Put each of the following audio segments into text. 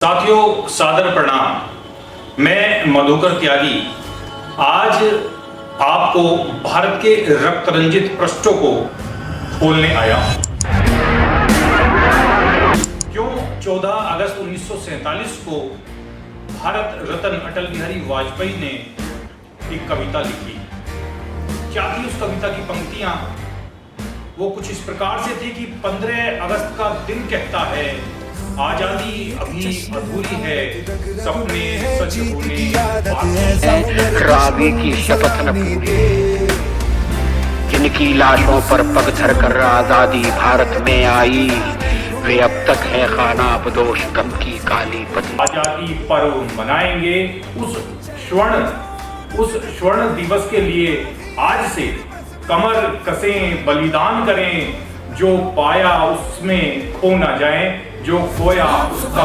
साथियों, सादर प्रणाम। मैं मधुकर त्यागी आज आपको भारत के रक्त रंजित पृष्ठों को खोलने आया हूं। क्यों 14 अगस्त 1947 को भारत रत्न अटल बिहारी वाजपेयी ने एक कविता लिखी। क्या थी उस कविता की पंक्तियां? वो कुछ इस प्रकार से थी कि 15 अगस्त का दिन कहता है, आजादी अभी अधूरी है, सपने सच होने रावी की शपथ न भूले, जिनकी लाशों पर पग धर कर आजादी भारत में आई, वे अब तक है खाना बदोश गम की काली पति। आजादी पर्व मनाएंगे उस स्वर्ण दिवस के लिए आज से कमर कसें, बलिदान करें, जो पाया उसमें खो ना जाए, जो खोया उसका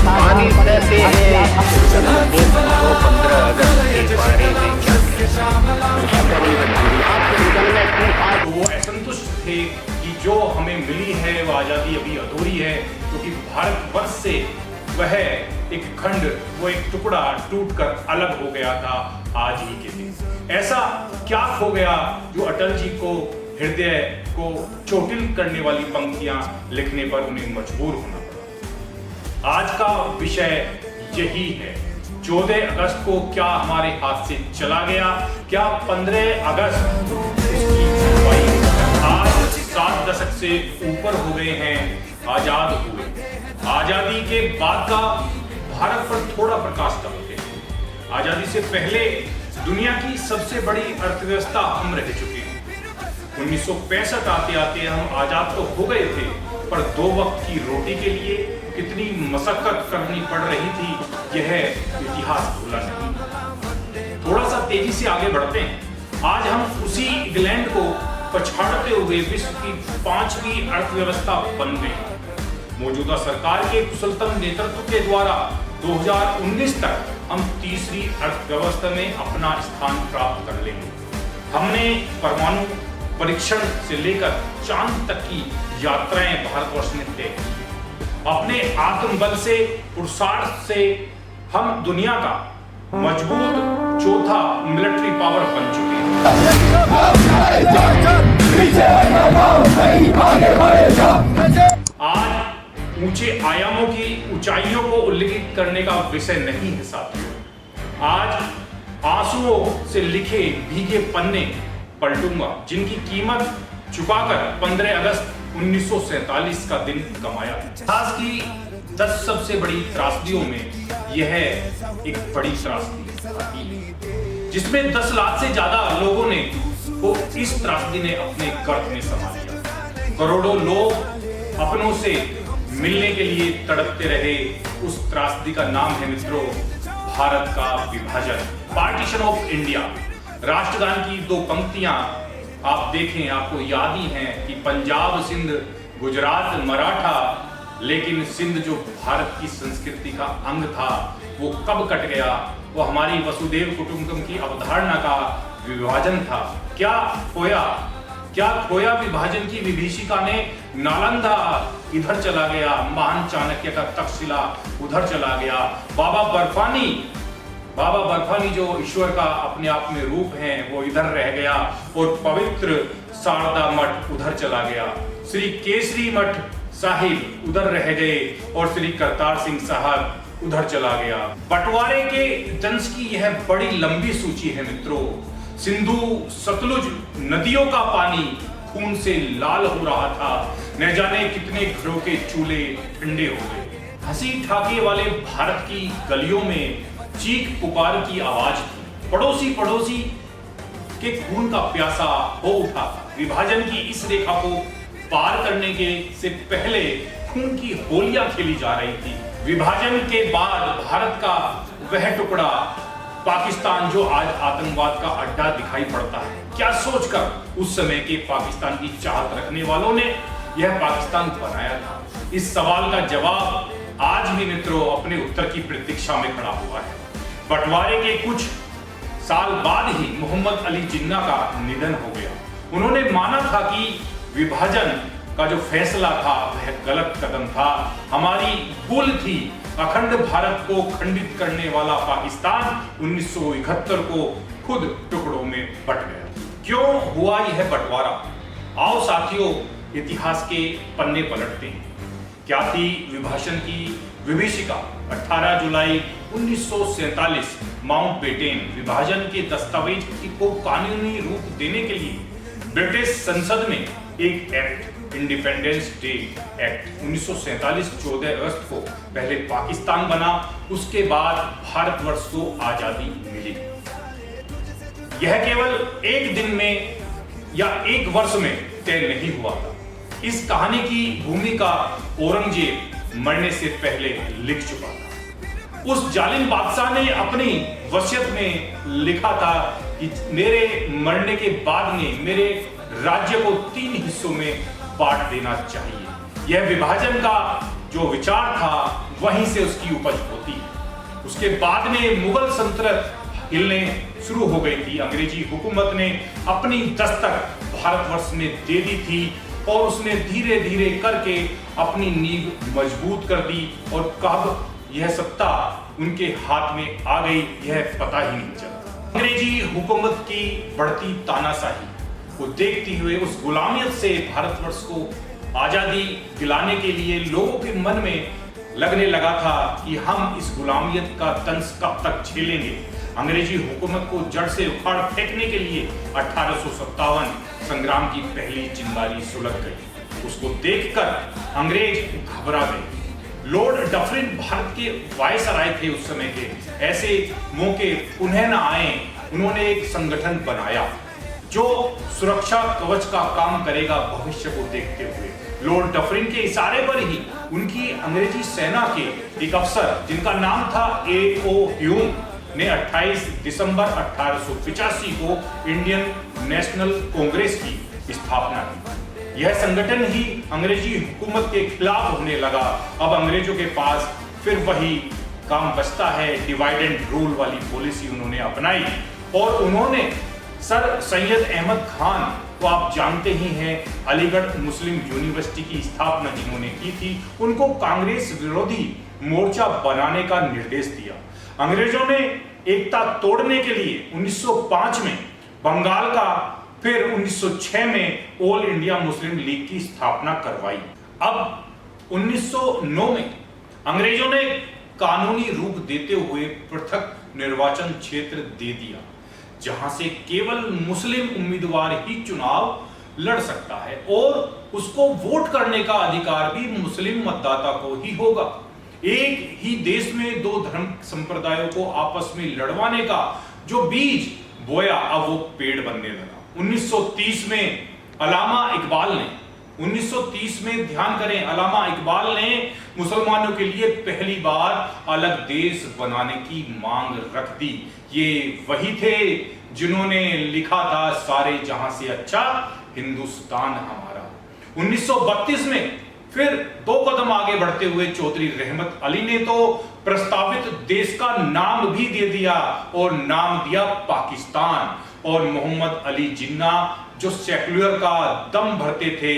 पानी कैसे है 15 अगस्त के बारे में तो वो असंतुष्ट थे कि जो हमें मिली है वो आजादी अभी अधूरी है, क्योंकि भारतवर्ष से वह एक खंड, वो एक टुकड़ा टूटकर अलग हो गया था आज ही के दिन। ऐसा क्या खो गया जो अटल जी को हृदय को चोटिल करने वाली पंक्तियां लिखने पर उन्हें मजबूर होना पड़ा। आज का विषय यही है, 14 अगस्त को क्या हमारे हाथ से चला गया? क्या 15 अगस्त आज 7 दशक से ऊपर हो गए हैं, आजाद हुए। आजादी के बाद का भारत पर थोड़ा प्रकाश डालते हैं। आजादी से पहले दुनिया की सबसे बड़ी अर्थव्यवस्था हम रह चुके हैं। 1965 आते आते हम आजाद तो हो गए थे, पर 2 वक्त की रोटी के लिए कितनी मशक्कत करनी पड़ रही थी, यह इतिहास भूला नहीं। थोड़ा सा तेजी से आगे बढ़ते हैं। आज हम उसी इंग्लैंड को पछाड़ते हुए विश्व की 5वीं अर्थव्यवस्था बन गए। मौजूदा सरकार के कुशलतम नेतृत्व के द्वारा 2019 तक हम 3री अर्थव्यवस्था में अपना स्थान प्राप्त कर लेंगे। हमने परमाणु परीक्षण से लेकर चांद तक की यात्राएं भारतवर्ष ने तय की। अपने आत्मबल से, पुरुषार्थ से हम दुनिया का मजबूत चौथा मिलिट्री पावर बन चुके हैं। आज ऊंचे आयामों की ऊंचाइयों को उल्लेखित करने का विषय नहीं है साथियों। आज आंसुओं से लिखे भीगे पन्ने पलटूंगा, जिनकी कीमत चुकाकर 15 अगस्त 1947 का दिन कमाया। इतिहास की 10 सबसे बड़ी त्रासदियों में यह एक बड़ी त्रासदी, जिसमें 10 लाख से ज्यादा लोगों ने को इस त्रासदी ने अपने गर्भ में समा लिया। करोड़ों लोग अपनों से मिलने के लिए तड़पते रहे। उस त्रासदी का नाम है मित्रों भारत का विभाजन, पार्टीशन ऑफ इंडिया। राष्ट्रगान की 2 पंक्तियां आप देखें, आपको याद ही हैं कि पंजाब, सिंध, गुजरात, मराठा, लेकिन सिंध जो भारत की संस्कृति का अंग था वो कब कट गया? वो हमारी वसुदेव कुटुंबकम की अवधारणा का विभाजन था। क्या खोया विभाजन की विभीषिका ने? नालंदा इधर चला गया, महान चाणक्य का तक्षशिला उधर चला गया, बाबा बर्फानी जो ईश्वर का अपने आप में रूप है वो इधर रह गया, और पवित्र शारदा मठ उधर चला गया, श्री केसरी मठ साहिब उधर रह गए, और श्री करतार सिंह साहब उधर चला गया। बंटवारे के दंश की यह बड़ी लंबी सूची है मित्रों। सिंधु सतलुज नदियों का पानी खून से लाल हो रहा था, न जाने कितने घरों के चूल्हे ठंडे हो गए। हंसी ठाके वाले भारत की गलियों में चीख पुकार की आवाज थी। पड़ोसी के खून का प्यासा हो उठा। विभाजन की इस रेखा को पार करने के से पहले खून की होलियां खेली जा रही थी। विभाजन के बाद भारत का वह टुकड़ा पाकिस्तान जो आज आतंकवाद का अड्डा दिखाई पड़ता है, क्या सोचकर उस समय के पाकिस्तान की चाहत रखने वालों ने यह पाकिस्तान बनाया था? इस सवाल का जवाब आज भी मित्रों अपने उत्तर की प्रतीक्षा में खड़ा हुआ है। बंटवारे के कुछ साल बाद ही मोहम्मद अली जिन्ना का निधन हो गया। उन्होंने माना था कि विभाजन का जो फैसला था वह गलत कदम था। हमारी भूल थी। अखंड भारत को खंडित करने वाला पाकिस्तान 1971 को खुद टुकड़ों में बट गया। क्यों हुआ यह बंटवारा? आओ साथियों, इतिहास के पन्ने पलटते हैं। क्या थी विभाजन की विभीषिका? 18 जुलाई 1947 माउंटबेटन विभाजन के दस्तावेज को कानूनी रूप देने के लिए ब्रिटिश संसद में एक एक्ट, इंडिपेंडेंस डे एक्ट 1947 14 अगस्त को पहले पाकिस्तान बना, उसके बाद भारतवर्ष को आजादी मिली। यह केवल एक दिन में या एक वर्ष में तय नहीं हुआ था। इस कहानी की भूमिका औरंगजेब मरने से पहले लिख चुका था। उस जालिम बादशाह ने अपनी वसीयत में लिखा था कि मेरे मरने के बाद में मेरे राज्य को 3 हिस्सों में बांट देना चाहिए। यह विभाजन का जो विचार था वहीं से उसकी उपज होती है। उसके बाद में मुगल सल्तनत हिलने शुरू हो गई थी। अंग्रेजी हुकूमत ने अपनी दस्तक भारतवर्ष में दे दी थी और उसने धीरे धीरे करके अपनी नींव मजबूत कर दी और कब यह सत्ता उनके हाथ में आ गई यह पता ही नहीं चला। अंग्रेजी हुकूमत की बढ़ती तानाशाही को देखते हुए उस गुलामियत से भारतवर्ष को आजादी दिलाने के लिए लोगों के मन में लगने लगा था कि हम इस गुलामियत का दंश कब तक झेलेंगे। अंग्रेजी हुकूमत को जड़ से उखाड़ फेंकने के लिए 1857 संग्राम की पहली चिंगारी सुलग गई। उसको देखकर अंग्रेज घबरा गए। लॉर्ड डफरिन भारत के वायसराय थे उस समय के। ऐसे मौके पुनः न आए। उन्होंने एक संगठन बनाया जो सुरक्षा कवच का काम करेगा भविष्य को देखते हुए। लॉर्ड डफरिन के इशारे पर ही उनकी अंग्रेजी सेना के एक अफसर जिनका नाम था A.O. ह्यूम ने 28 दिसंबर 1885 को इंडियन नेशनल कांग्रेस की स्थापना की। यह संगठन ही अंग्रेजी हुकूमत के खिलाफ होने लगा। अब अंग्रेजों के पास फिर वही काम बचता है। डिवाइड एंड रूल वाली पॉलिसी उन्होंने अपनाई और उन्होंने सर सैयद अहमद खान को आप जानते ही हैं, अलीगढ़ मुस्लिम यूनिवर्सिटी की स्थापना जिन्होंने की थी, उनको कांग्रेस विरोधी मोर्चा बनाने का निर्देश दिया। अंग्रेजों ने एकता तोड़ने के लिए 1905 में बंगाल का, फिर 1906 में ऑल इंडिया मुस्लिम लीग की स्थापना करवाई। अब 1909 में अंग्रेजों ने कानूनी रूप देते हुए पृथक निर्वाचन क्षेत्र दे दिया जहां से केवल मुस्लिम उम्मीदवार ही चुनाव लड़ सकता है और उसको वोट करने का अधिकार भी मुस्लिम मतदाता को ही होगा। एक ही देश में दो धर्म संप्रदायों को आपस में लड़वाने का जो बीज बोया अब वो पेड़ बनने लगा। 1930 में अलामा इकबाल ने 1930 में ध्यान करें, अलामा इकबाल ने मुसलमानों के लिए पहली बार अलग देश बनाने की मांग रख दी। ये वही थे जिन्होंने लिखा था सारे जहां से अच्छा हिंदुस्तान हमारा। 1932 में फिर 2 कदम आगे बढ़ते हुए चौधरी रहमत अली ने तो प्रस्तावित देश का नाम भी दे दिया और नाम दिया पाकिस्तान। और मोहम्मद अली जिन्ना जो सेक्युलर का दम भरते थे,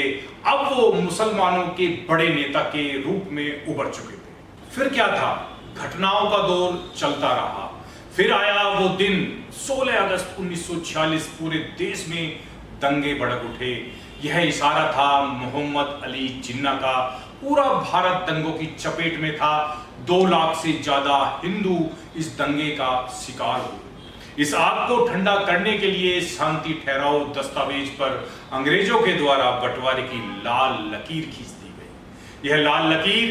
अब वो मुसलमानों के बड़े नेता के रूप में उभर चुके थे। फिर क्या था, घटनाओं का दौर चलता रहा। फिर आया वो दिन 16 अगस्त 1946, पूरे देश में दंगे भड़क उठे। यह इशारा था मोहम्मद अली जिन्ना का। पूरा भारत दंगों की चपेट में था। 2 लाख से ज्यादा हिंदू इस दंगे का शिकार हुए। इस आग को ठंडा करने के लिए शांति ठहराओ दस्तावेज पर अंग्रेजों के द्वारा बंटवारे की लाल लकीर खींच दी गई। यह लाल लकीर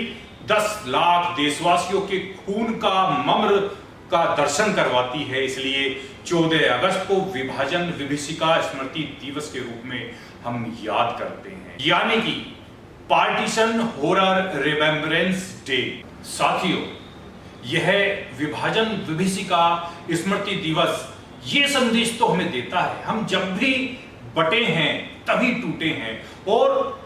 10 लाख देशवासियों के खून का मम्र का दर्शन करवाती है। इसलिए 14 अगस्त को विभाजन विभीषिका स्मृति दिवस के रूप में हम याद करते हैं, यानी कि पार्टीशन हॉरर रिमेम्बरेंस डे। साथियों, यह विभाजन विभीषिका स्मृति दिवस ये संदेश तो हमें देता है, हम जब भी बटे हैं तभी टूटे हैं और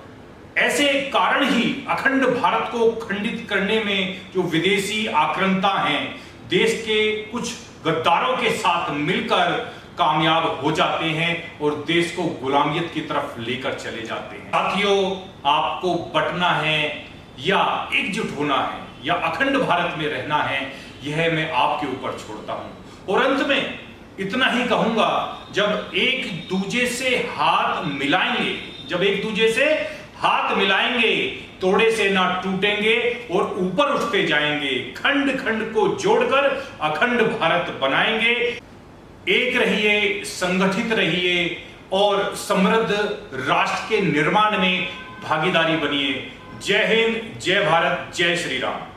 ऐसे कारण ही अखंड भारत को खंडित करने में जो विदेशी आक्रांता हैं, देश के कुछ गद्दारों के साथ मिलकर कामयाब हो जाते हैं और देश को गुलामियत की तरफ लेकर चले जाते हैं। साथियों, आपको बंटना है या एकजुट होना है या अखंड भारत में रहना है, यह मैं आपके ऊपर छोड़ता हूं। और अंत में इतना ही कहूंगा, जब एक दूजे से हाथ मिलाएंगे, जब एक दूजे से हाथ मिलाएंगे, तोड़े से ना टूटेंगे और ऊपर उठते जाएंगे। खंड खंड को जोड़कर अखंड भारत बनाएंगे। एक रहिए, संगठित रहिए और समृद्ध राष्ट्र के निर्माण में भागीदारी बनिए। जय हिंद, जय भारत, जय श्री राम।